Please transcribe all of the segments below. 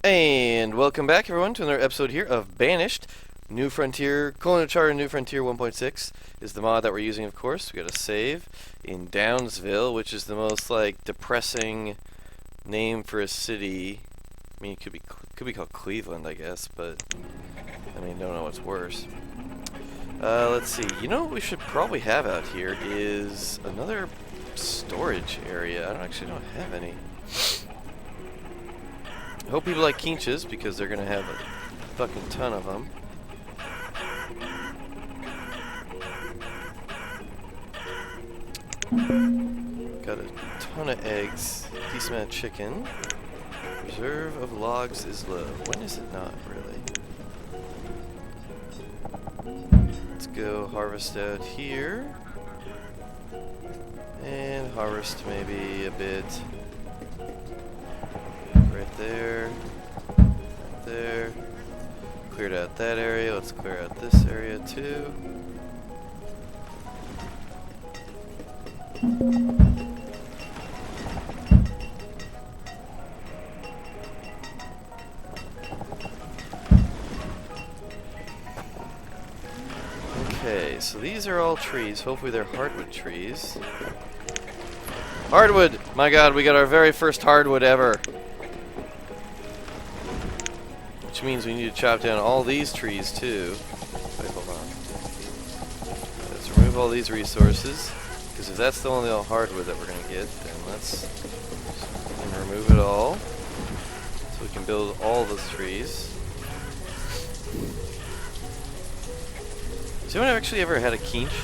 And welcome back, everyone, to another episode here of Banished. New Frontier, Colonial Charter New Frontier 1.6 is the mod that we're using, of course. We got a save in Downsville, which is the most, depressing name for a city. I mean, it could be called Cleveland, I guess, but, don't know what's worse. Let's see. You know what we should probably have out here is another storage area. I don't have any. I hope people like quiches, because they're going to have a fucking ton of them. Got a ton of eggs, decent amount of chicken. Reserve of logs is low. When is it not, really? Let's go harvest out here. And harvest maybe a bit. Right there. Right there. Cleared out that area. Let's clear out this area too. Okay, so these are all trees. Hopefully they're hardwood trees. Hardwood! My god, we got our very first hardwood ever. Which means we need to chop down all these trees too. Wait, hold on. Let's remove all these resources. Because if that's the only hardwood that we're going to get, then let's remove it all. So we can build all those trees. Has anyone actually ever had a quiche?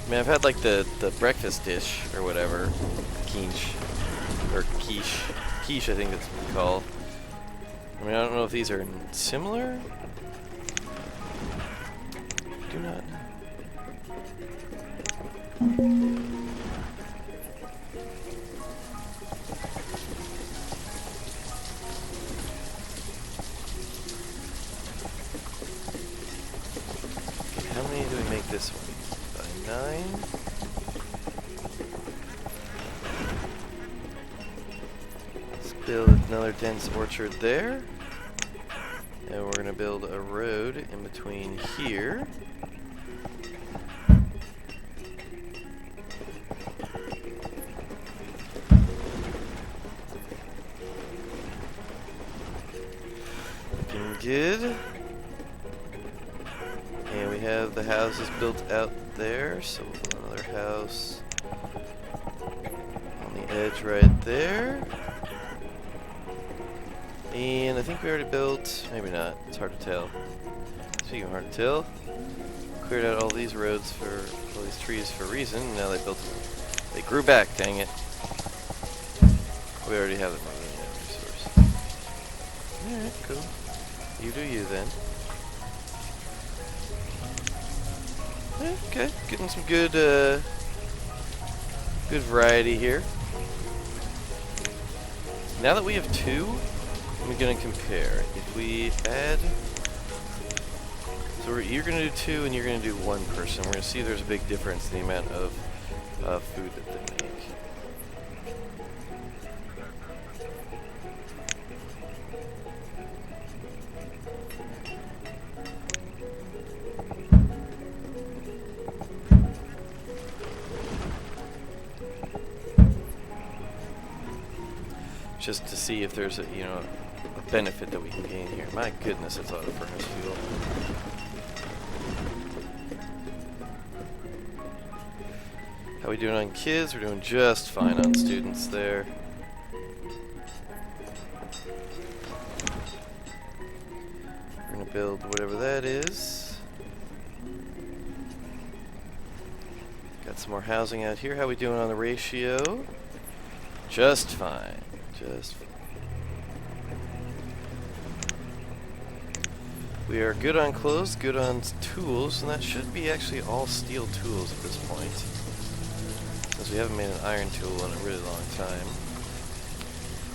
I mean, I've had like the breakfast dish or whatever. Quiche. Or quiche. Quiche, I think that's what it's called. I mean, I don't know if these are similar. Do not know. Okay, how many do we make this one? By 9. Let's build another dense orchard there. And we're going to build a road in between here. Looking good. And we have the houses built out there, so we'll build another house on the edge right there. And I think we already built, maybe not, it's hard to tell. Speaking of hard to tell, cleared out all these roads for, all these trees for a reason, and now they grew back, dang it. We already have them moving that resource. Alright, cool. You do you then. Okay, getting some good, good variety here. Now that we have 2, I'm going to compare. If we add... So you're going to do 2 and you're going to do 1 person. We're going to see if there's a big difference in the amount of food that they make. Just to see if there's a benefit that we can gain here. My goodness, it's auto furnace fuel. How we doing on kids? We're doing just fine on students there. We're gonna build whatever that is. Got some more housing out here. How we doing on the ratio? Just fine. Just fine. We are good on clothes, good on tools, and that should be actually all steel tools at this point, since we haven't made an iron tool in a really long time.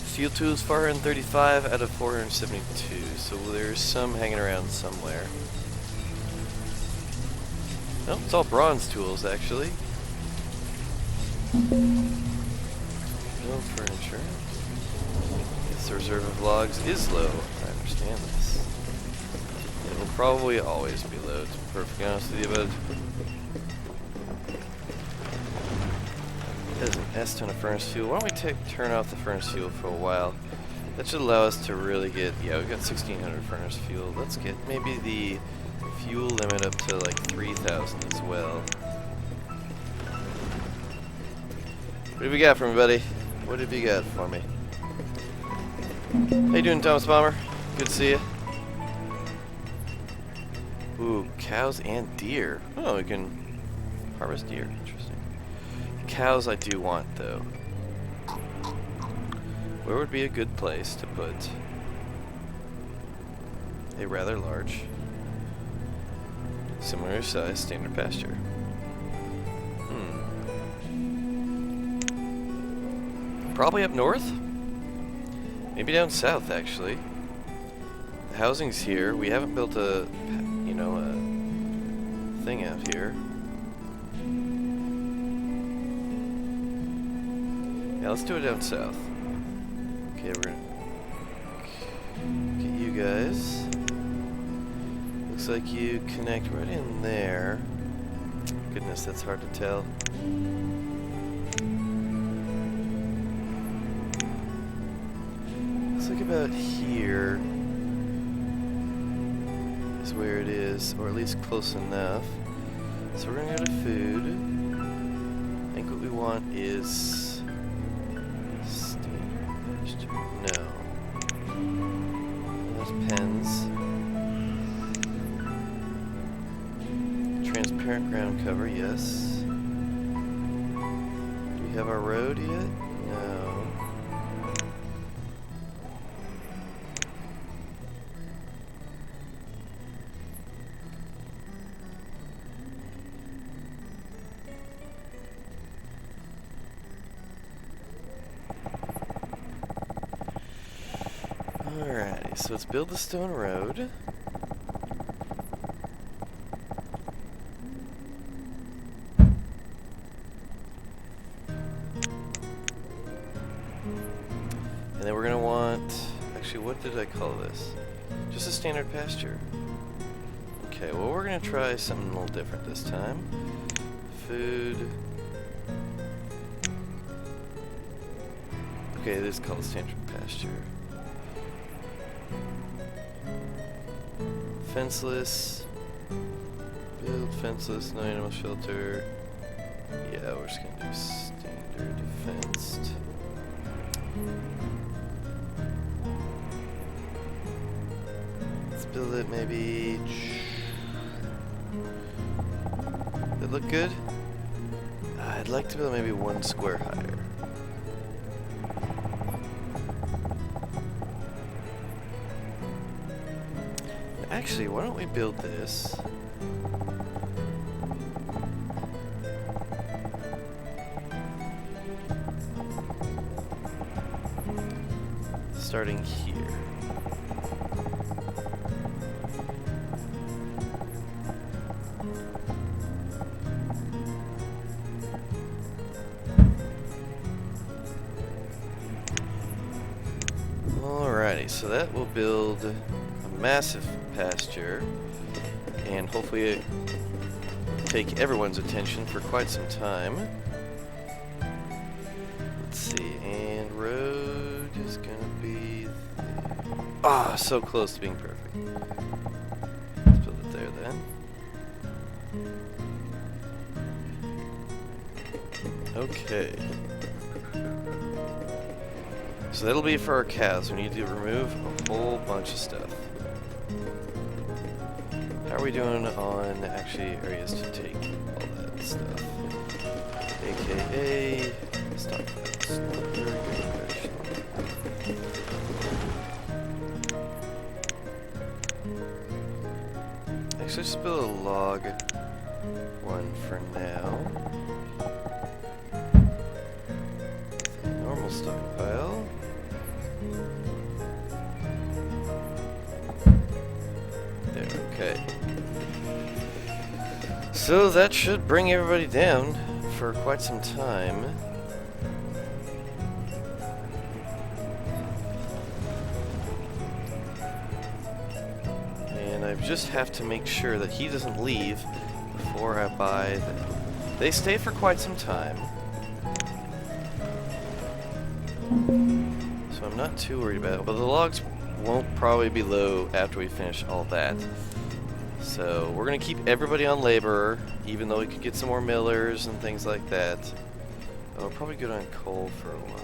Steel tools 435 out of 472, so there's some hanging around somewhere. No, it's all bronze tools actually. No furniture. Yes, the reserve of logs is low. I understand this. It will probably always be low, to be perfectly honest with you, bud. There's an S ton of furnace fuel. Why don't we turn off the furnace fuel for a while? That should allow us to really get, yeah, we've got 1600 furnace fuel. Let's get maybe the fuel limit up to like 3000 as well. What have you got for me, buddy? What have you got for me? How you doing, Thomas Bomber? Good to see you. Ooh, cows and deer. Oh, we can harvest deer. Interesting. Cows I do want, though. Where would be a good place to put a rather large, similar size standard pasture? Probably up north? Maybe down south, actually. The housing's here. We haven't built a, you know, a thing out here. Yeah, let's do it down south. Okay, we're gonna get you guys. Looks like you connect right in there. Goodness, that's hard to tell. Looks like about here is where it is, or at least close enough. So we're gonna go to food. I think what we want is no. There's pens. Transparent ground cover, yes. Do we have our road yet? No. Alrighty, so let's build the stone road. And then we're gonna want, actually, what did I call this? Just a standard pasture. Okay, well, we're gonna try something a little different this time. Food. Okay, this is called a standard pasture. Fenceless. Build fenceless, no animal shelter. Yeah, we're just gonna do standard fenced. Let's build it maybe. Does it look good? I'd like to build maybe 1 square higher. Actually, why don't we build this? Starting here. Alrighty, so that will build a massive pasture and hopefully take everyone's attention for quite some time. Let's see, and road is gonna be so close to being perfect. Let's build it there then. Okay. So that'll be for our cows. We need to remove a whole bunch of stuff. How are we doing on actually areas to take all that stuff? AKA stockpiles. Not very good, actually. Actually, just build a log one for now. Normal stockpile. There, okay. So that should bring everybody down for quite some time. I just have to make sure that he doesn't leave before I buy them. They stay for quite some time, so I'm not too worried about it. But the logs won't probably be low after we finish all that. So we're going to keep everybody on laborer, even though we could get some more millers and things like that. But we're probably good on coal for a while.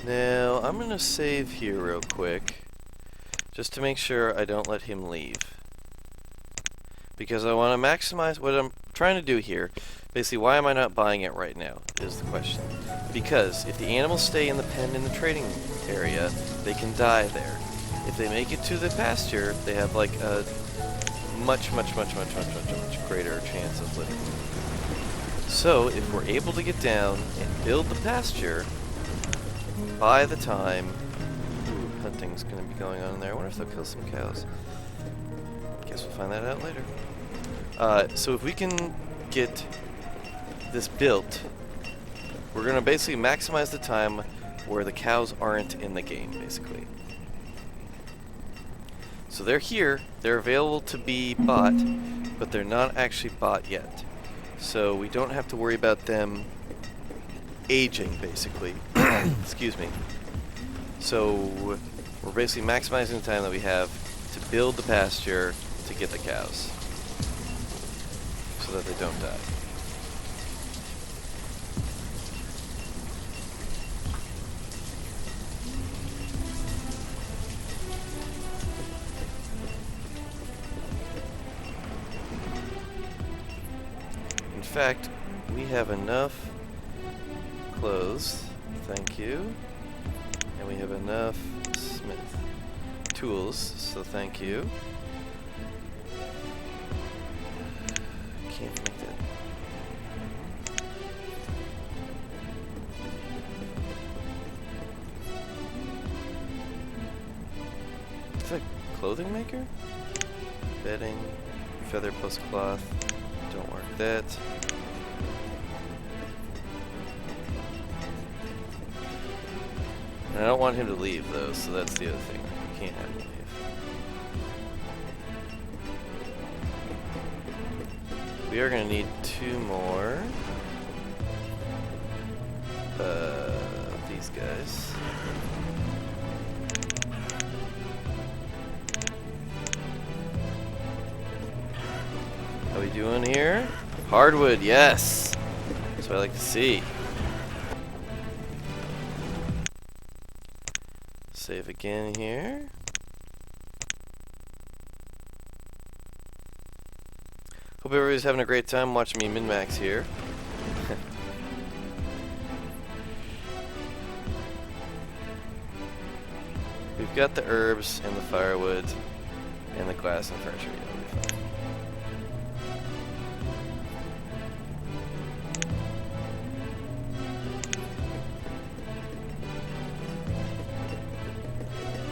Now, I'm going to save here real quick, just to make sure I don't let him leave. Because I want to maximize what I'm trying to do here. Basically, why am I not buying it right now, is the question. Because if the animals stay in the pen in the trading area, they can die there. If they make it to the pasture, they have like a much greater chance of living. So, if we're able to get down and build the pasture, by the time hunting's going to be going on in there. I wonder if they'll kill some cows. Guess we'll find that out later. So if we can get this built, we're going to basically maximize the time where the cows aren't in the game, basically. So they're here, they're available to be bought, but they're not actually bought yet. So we don't have to worry about them aging, basically. Excuse me. So we're basically maximizing the time that we have to build the pasture to get the cows so that they don't die. In fact, we have enough clothes, thank you, and we have enough smith tools, so thank you. Can't make that. Is that clothing maker? Bedding, feather plus cloth, don't work that. And I don't want him to leave, though, so that's the other thing. We can't have him leave. We are going to need 2 more. These guys. How we doing here? Hardwood, yes! That's what I like to see. Save again here. Hope everybody's having a great time watching me min-max here. We've got the herbs and the firewood and the glass and furniture. Yeah, it'll be fine.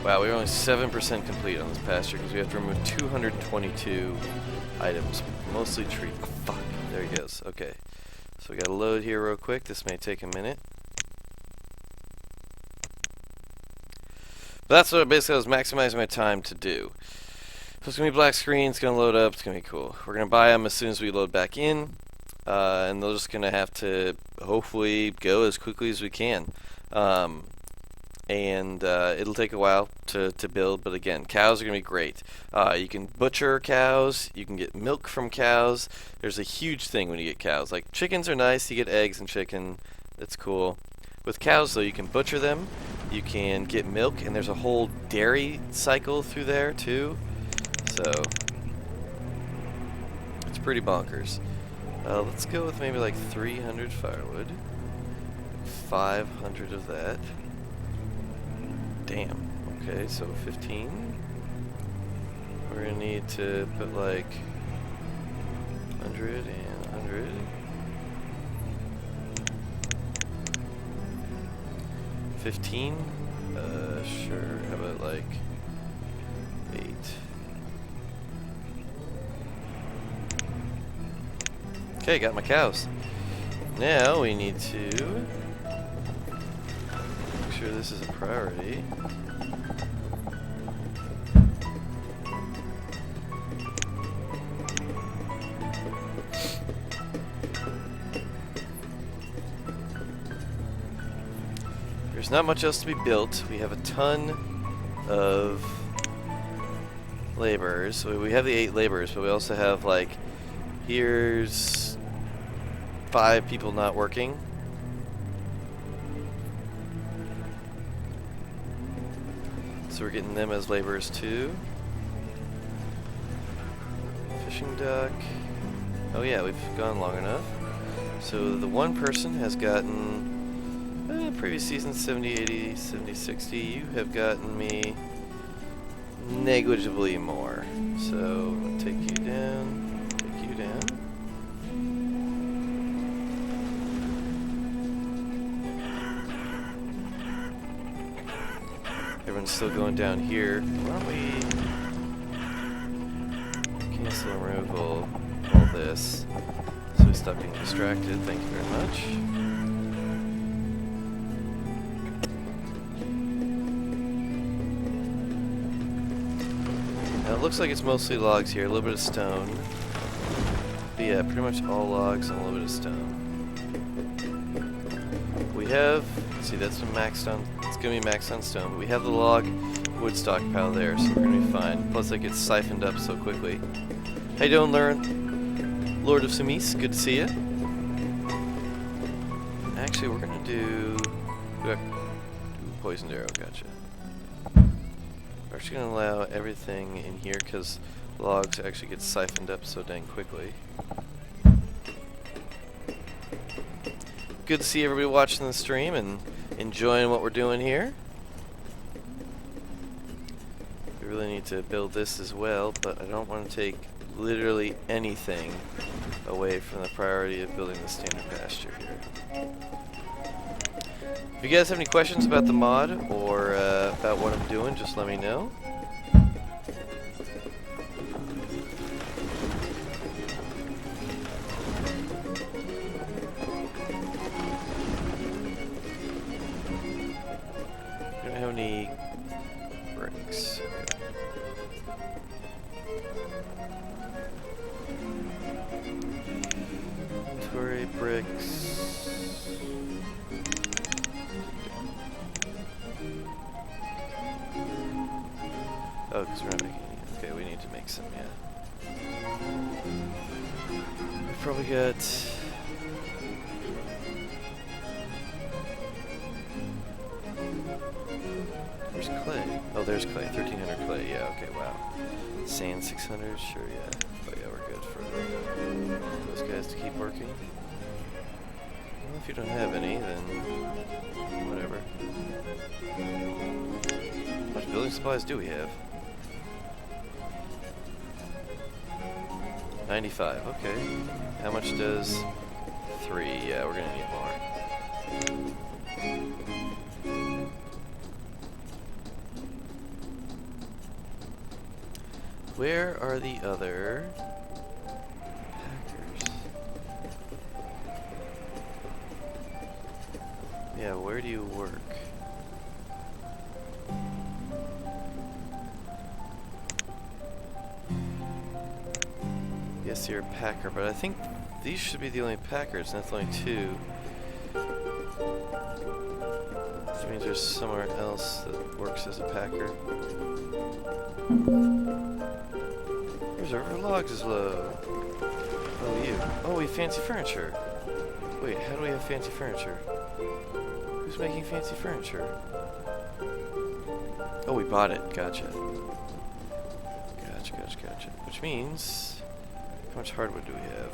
Wow, we're only 7% complete on this pasture because we have to remove 222 items, mostly tree. Oh, fuck, there he goes. Okay, so we gotta load here real quick. This may take a minute. But that's what basically I was maximizing my time to do. So it's gonna be black screen, it's gonna load up, it's gonna be cool. We're gonna buy them as soon as we load back in, and they're just gonna have to hopefully go as quickly as we can. It'll take a while to build, but again, cows are going to be great. You can butcher cows, you can get milk from cows. There's a huge thing when you get cows. Like, chickens are nice, you get eggs and chicken, that's cool. With cows, though, you can butcher them, you can get milk, and there's a whole dairy cycle through there, too. So, it's pretty bonkers. Let's go with maybe like 300 firewood, 500 of that. Damn. Okay, so 15. We're gonna need to put like 100 and 100. $15? Sure. How about like 8? Okay, got my cows. Now we need to make sure this is a priority. There's not much else to be built. We have a ton of laborers. So we have the 8 laborers, but we also have, like, here's 5 people not working. So we're getting them as laborers too. Fishing dock. Oh yeah, we've gone long enough. So the one person has gotten previous season 70, 80, 70, 60. You have gotten me negligibly more. So I'm gonna take you down, take you down. Everyone's still going down here. Why don't we cancel and removal all this so we stop being distracted? Thank you very much. Now it looks like it's mostly logs here, a little bit of stone. But yeah, pretty much all logs and a little bit of stone. We have, let's see, that's maxed on, it's going to be maxed on stone, but we have the log wood stockpile there, so we're going to be fine. Plus it gets siphoned up so quickly. How you doing, Lord of Sumis? Good to see you. Actually, we're going to do poisoned arrow, gotcha. We're actually going to allow everything in here because logs actually get siphoned up so dang quickly. Good to see everybody watching the stream and enjoying what we're doing here. We really need to build this as well, but I don't want to take literally anything away from the priority of building the standard pasture here. If you guys have any questions about the mod or about what I'm doing, just let me know. I don't have any bricks. Inventory bricks. Oh, because we're not making any. Okay, we need to make some, yeah. We've probably got... Where's clay? Oh, there's clay. 1,300 clay. Yeah, okay, wow. Sand 600? Sure, yeah. But yeah, we're good for those guys to keep working. Well, if you don't have any, then whatever. How much building supplies do we have? 95, okay. How much does 3? Yeah, we're gonna need more. Where are the other packers? Yeah, where do you work? Yes, you're a packer, but I think these should be the only packers, and that's only 2. Which means there's somewhere else that works as a packer. Reserve of logs is low. Oh, you. Oh, we have fancy furniture. Wait, how do we have fancy furniture? Who's making fancy furniture? Oh, we bought it. Gotcha. Gotcha. Which means... How much hardwood do we have?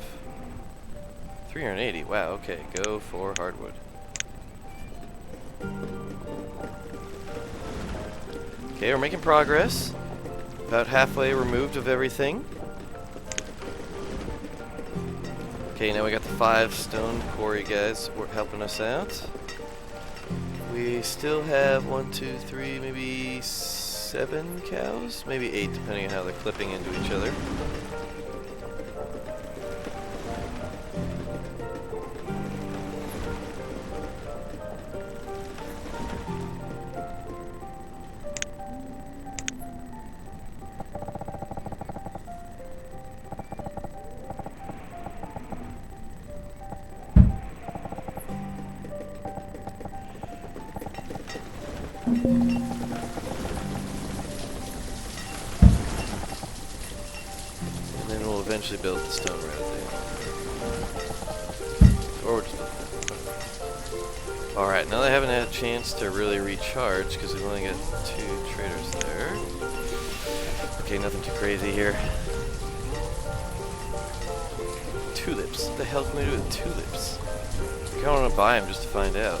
380. Wow, okay. Go for hardwood. Okay, we're making progress. About halfway removed of everything. Okay, now we got the 5 stone quarry guys helping us out. We still have 1, 2, 3, maybe 7 cows? Maybe 8, depending on how they're clipping into each other. eventually build the stone road there. Or we'll just build it. Alright, now they haven't had a chance to really recharge because we've only got 2 traders there. Okay, nothing too crazy here. Tulips. What the hell can we do with tulips? I kinda wanna buy them just to find out.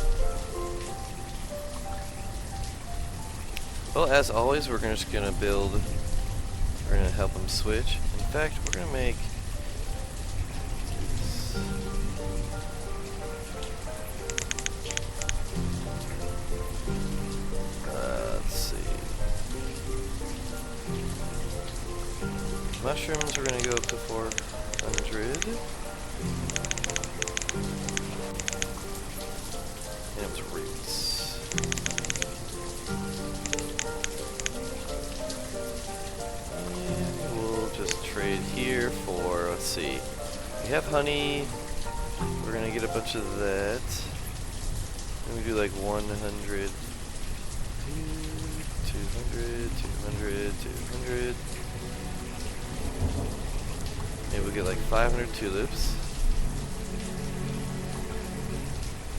Well, as always, we're just gonna build. We're gonna help them switch. In fact, we're gonna make. Let's see. Mushrooms. We're gonna go up to 400. And it was roots. And we'll just trade here for, let's see. We have honey. We're gonna get a bunch of that. And we do like 100. 200, 200, 200. Maybe we'll get like 500 tulips.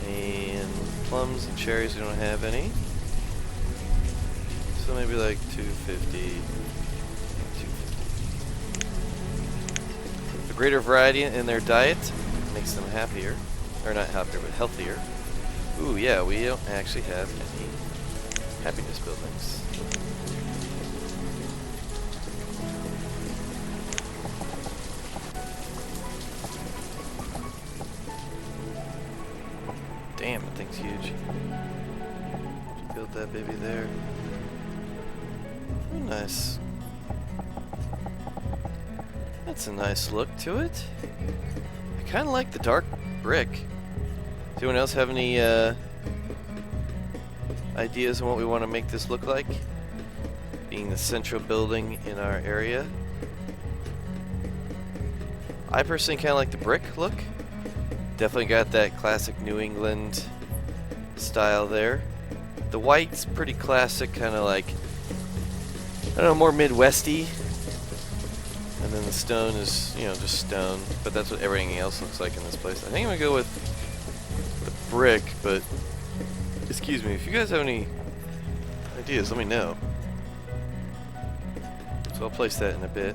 And plums and cherries, we don't have any. So maybe like 250. 250. A greater variety in their diet makes them happier. Or not happier, but healthier. Ooh, yeah, we don't actually have any happiness buildings. Damn, that thing's huge. Build that baby there. Oh, nice. That's a nice look to it. I kind of like the dark brick. Does anyone else have any ideas on what we want to make this look like? Being the central building in our area. I personally kind of like the brick look. Definitely got that classic New England style there. The white's pretty classic, kind of like, I don't know, more Midwesty. And then the stone is, you know, just stone. But that's what everything else looks like in this place. I think I'm going to go with the brick, but excuse me, if you guys have any ideas, let me know. So I'll place that in a bit.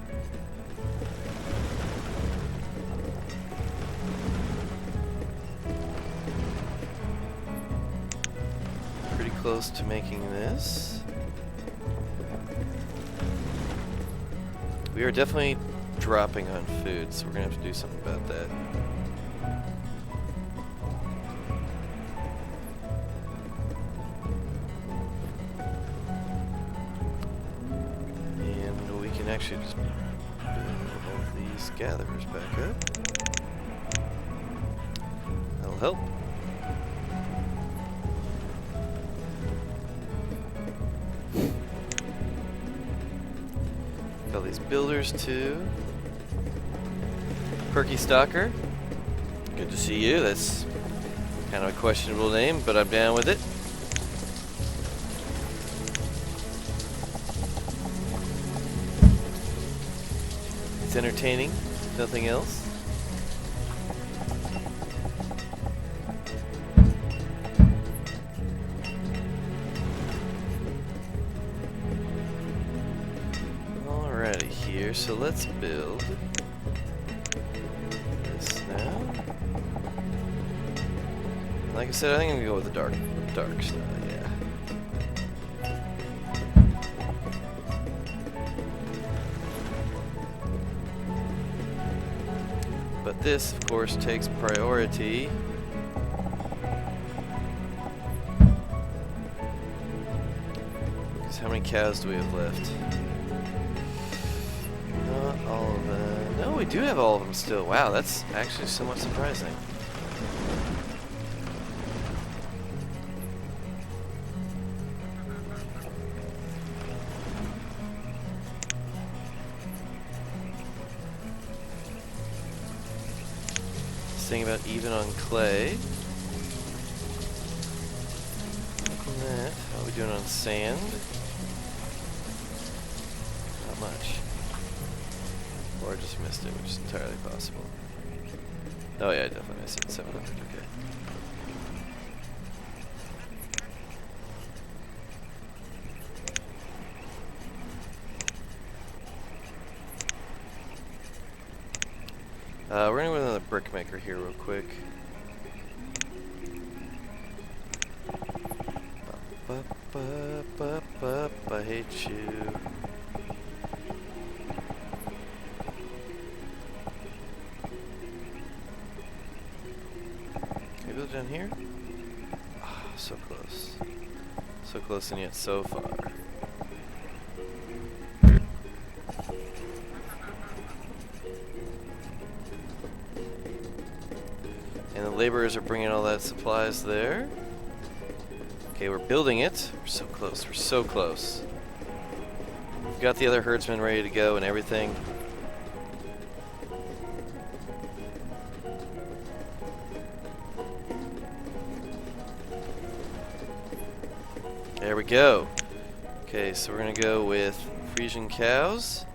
Pretty close to making this. We are definitely dropping on food, so we're going to have to do something about that. And we can actually just build all of these gatherers back up. That'll help. All these builders too. Perky Stalker, good to see you. That's kind of a questionable name, but I'm down with it. It's entertaining, nothing else. Alrighty, here, so let's build this now. Like I said, I think I'm gonna go with the dark style, yeah. But this, of course, takes priority. Because how many cows do we have left? Not all of them. No, we do have all of them still. Wow, that's actually somewhat surprising. Thing about even on clay. That. How are we doing on sand? Not much. Or I just missed it, which is entirely possible. Oh yeah, I definitely missed it. 700, okay. We're gonna go with another brickmaker here real quick. I hate you. Can I build down here? Oh, so close. So close and yet so far. And the laborers are bringing all that supplies there. Okay, we're building it. We're so close. We're so close. We've got the other herdsmen ready to go and everything. There we go. Okay, so we're going to go with Frisian cows.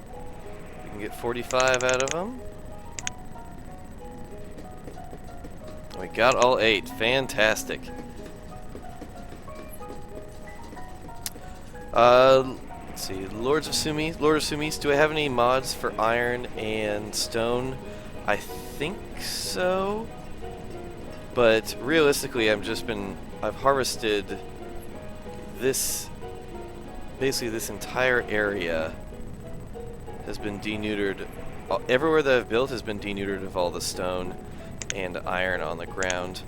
We can get 45 out of them. We got all 8. Fantastic. Let's see. Lord of Sumis, do I have any mods for iron and stone? I think so. But realistically, I've harvested basically this entire area has been deneutered. Everywhere that I've built has been deneutered of all the stone and iron on the ground.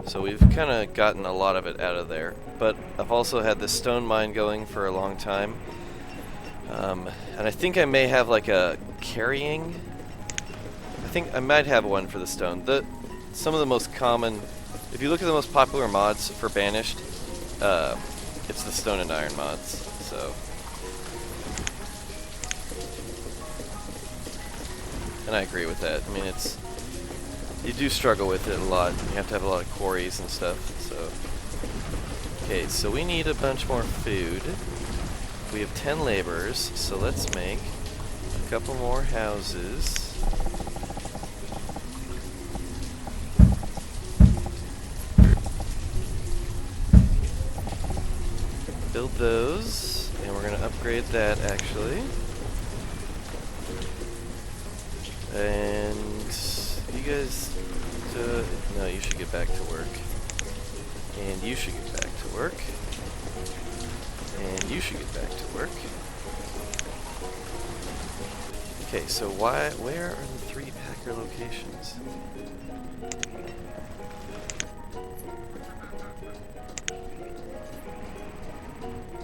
So we've kind of gotten a lot of it out of there. But I've also had this stone mine going for a long time. And I think I may have like a carrying. I think I might have one for the stone. Some of the most common, if you look at the most popular mods for Banished, it's the stone and iron mods. So. And I agree with that. I mean, you do struggle with it a lot. You have to have a lot of quarries and stuff. So, okay, so we need a bunch more food. We have 10 laborers, so let's make a couple more houses. Build those, and we're gonna upgrade that actually. And you guys, no, you should get back to work. And you should get back to work. And you should get back to work. Okay, so where are the 3 packer locations?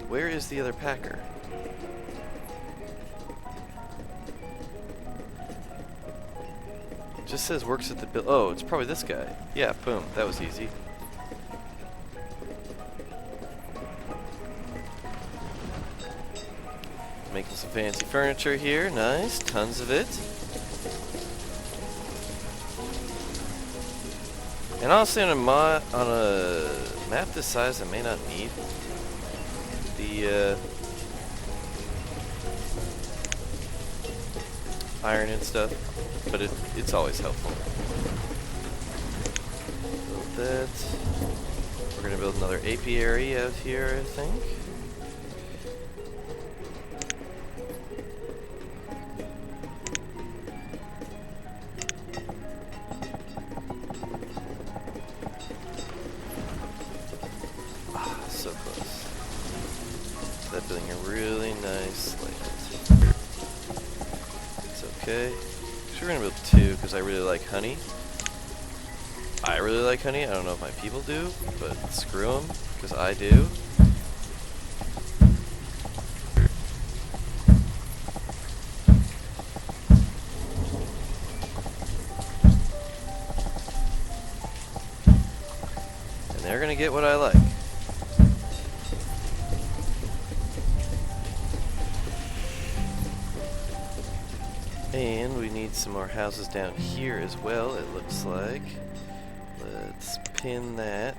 Where is the other packer? It just says works at the oh, it's probably this guy. Yeah, boom, that was easy. Making some fancy furniture here, nice, tons of it. And honestly, on a map this size, I may not need the iron and stuff, but it's always helpful. Build that. We're gonna build another apiary out here, I think. So close. That building a really nice layout. It's okay. Actually, we're gonna build 2 because I really like honey. I really like honey. I don't know if my people do, but screw them because I do. And they're gonna get what I like. And we need some more houses down here as well, it looks like. Let's pin that.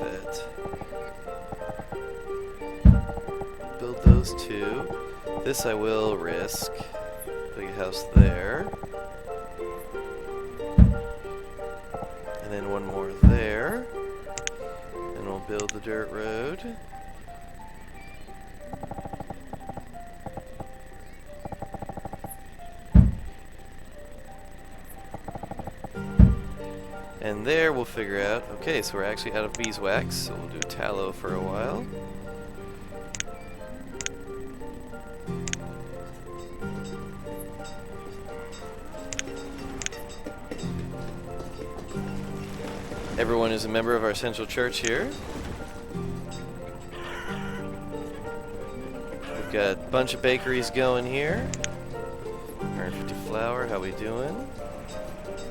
that. Build those two. This I will risk. Big house there. And then one more there. And we'll build the dirt road. And there we'll figure out, okay, so we're actually out of beeswax, so we'll do tallow for a while. Everyone is a member of our central church here. We've got a bunch of bakeries going here. 150 flour, how we doing?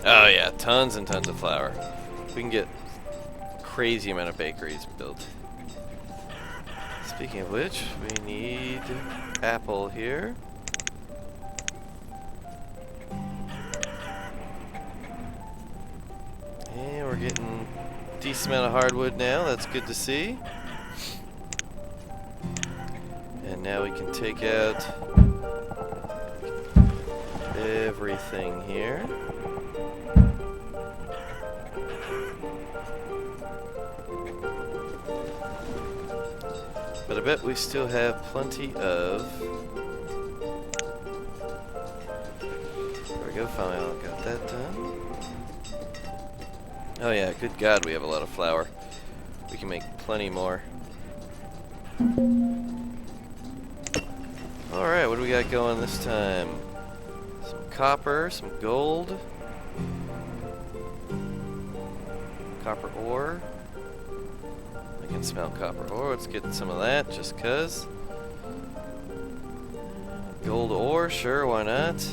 Oh yeah, tons and tons of flour. We can get a crazy amount of bakeries built. Speaking of which, we need apple here. And we're getting a decent amount of hardwood now, that's good to see. And now we can take out everything here. But I bet we still have plenty of... There we go, finally got that done. Oh yeah, good God, we have a lot of flour. We can make plenty more. Alright, what do we got going this time? Some copper, some gold. Copper ore. I can smell copper ore. Let's get some of that, just cuz. Gold ore, sure, why not?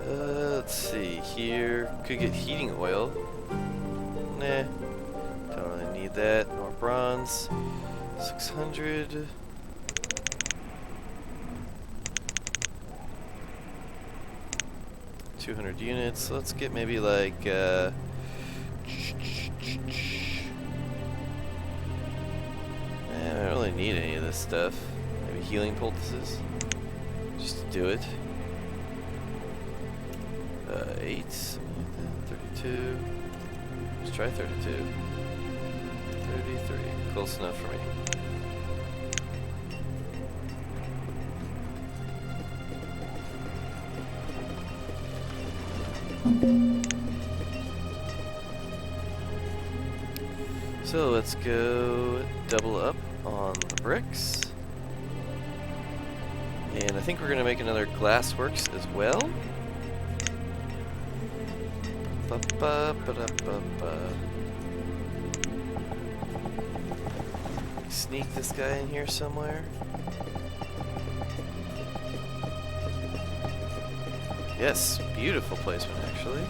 Let's see here. Could get heating oil. Nah, don't really need that. More bronze. 600. $200 units. Let's get maybe like I don't really need any of this stuff. Maybe healing poultices, just to do it. 8, 32. Let's try 32. 33. Close enough for me. So let's go double up on the bricks. And I think we're going to make another glassworks as well. Sneak this guy in here somewhere. Yes, beautiful placement actually.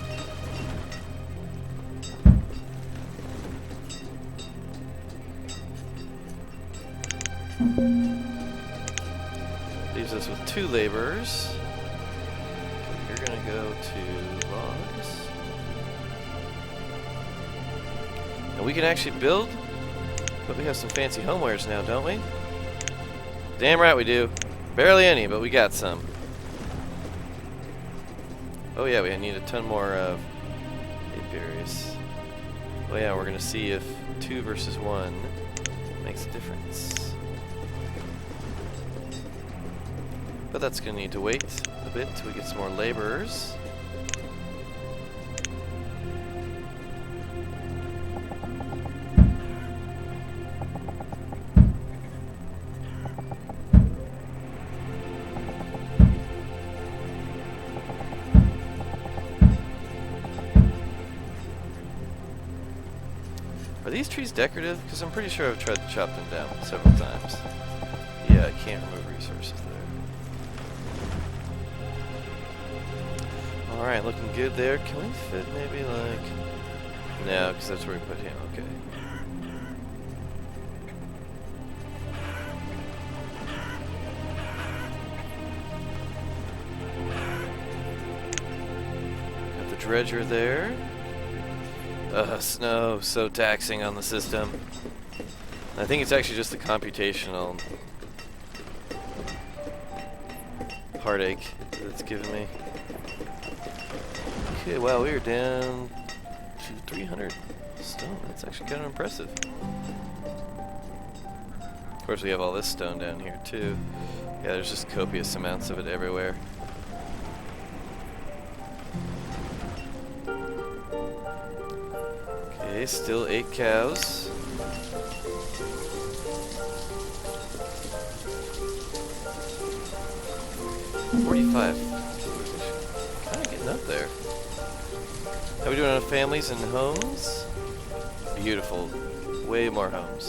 Leaves us with 2 laborers. You're gonna go to logs. And we can actually build, but we have some fancy homewares now, don't we? Damn right we do. Barely any, but we got some. Oh yeah, we need a ton more of apiaries. Oh yeah, we're gonna see if 2 versus 1 makes a difference. But that's gonna need to wait a bit till we get some more laborers. Are these trees decorative? Because I'm pretty sure I've tried to chop them down several times. Yeah, I can't remove resources there. Alright, looking good there. Can we fit maybe like... No, because that's where we put him. Okay. the dredger there. Snow, so taxing on the system. I think it's actually just the computational heartache that it's giving me. Okay, wow, we are down to 300 stone. That's actually kind of impressive. Of course, we have all this stone down here, too. Yeah, there's just copious amounts of it everywhere. Okay, still 8 cows. $45. Kind of getting up there. How we doing on families and homes? Beautiful. Way more homes.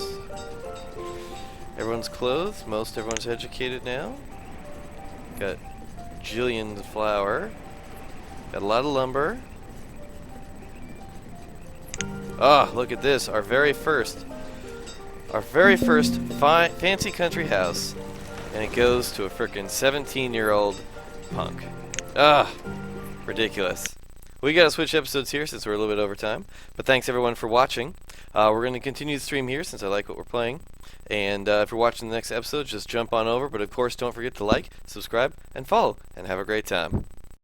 Everyone's clothed. Most everyone's educated now. Got Jillian's flour. Got a lot of lumber. Ah, look at this. Our very first fancy country house. And it goes to a frickin' 17-year-old punk. Ah, ridiculous. We gotta switch episodes here since we're a little bit over time. But thanks everyone for watching. We're gonna continue the stream here since I like what we're playing. And if you're watching the next episode, just jump on over. But of course, don't forget to like, subscribe, and follow. And have a great time.